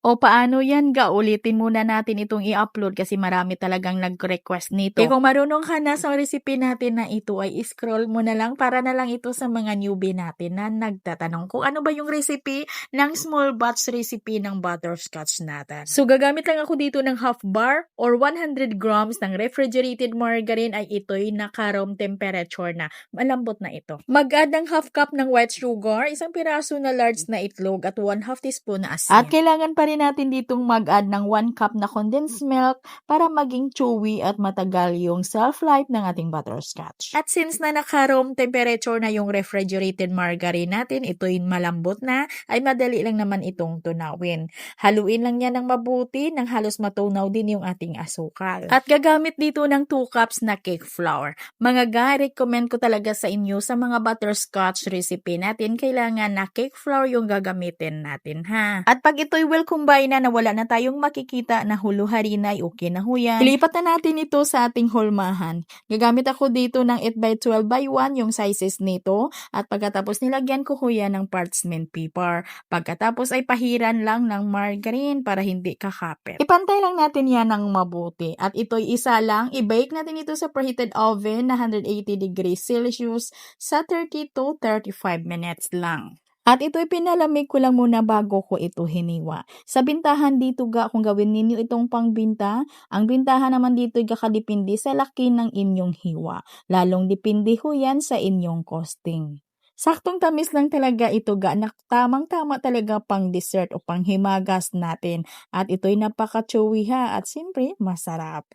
O paano yan ga? Ulitin muna natin itong i-upload kasi marami talagang nag-request nito. Kung marunong ka na sa recipe natin na ito ay scroll mo na lang para na lang ito sa mga newbie natin na nagtatanong kung ano ba yung recipe ng small batch recipe ng butterscotch natin. So gagamit lang ako dito ng half bar or 100 grams ng refrigerated margarine ay ito'y naka-room temperature na. Malambot na ito. Mag-add ng half cup ng white sugar, isang piraso na large na itlog at 1/2 teaspoon na asin. At kailangan pa rin natin ditong mag-add ng 1 cup na condensed milk para maging chewy at matagal yung shelf life ng ating butterscotch. At since na naka-room temperature na yung refrigerated margarine natin, ito'y malambot na, ay madali lang naman itong tunawin. Haluin lang yan ng mabuti nang halos matunaw din yung ating asukal. At gagamit dito ng 2 cups na cake flour. Mga ga, recommend ko talaga sa inyo sa mga butterscotch recipe natin, kailangan na cake flour yung gagamitin natin ha. At pag ito'y well combine na wala na tayong makikita na hulo harina ay okay na ho yan. Ilipat na natin ito sa ating hulmahan. Gagamit ako dito ng 8x12x1 yung sizes nito at pagkatapos nilagyan ko ho yan ng parchment paper. Pagkatapos ay pahiran lang ng margarine para hindi kakapit. Ipantay lang natin yan ng mabuti at ito'y isa lang. I-bake natin ito sa preheated oven na 180 degrees Celsius sa 30 to 35 minutes lang. At ito'y pinalamig ko lang muna bago ko ito hiniwa. Sa bintahan dito ga, kung gawin ninyo itong pangbinta, ang bintahan naman dito'y kakadipindi sa laki ng inyong hiwa. Lalong dipindi ho yan sa inyong costing. Saktong tamis lang talaga ito ga, na tamang-tama talaga pang dessert o pang himagas natin. At ito'y napaka-chewy ha at siyempre masarap.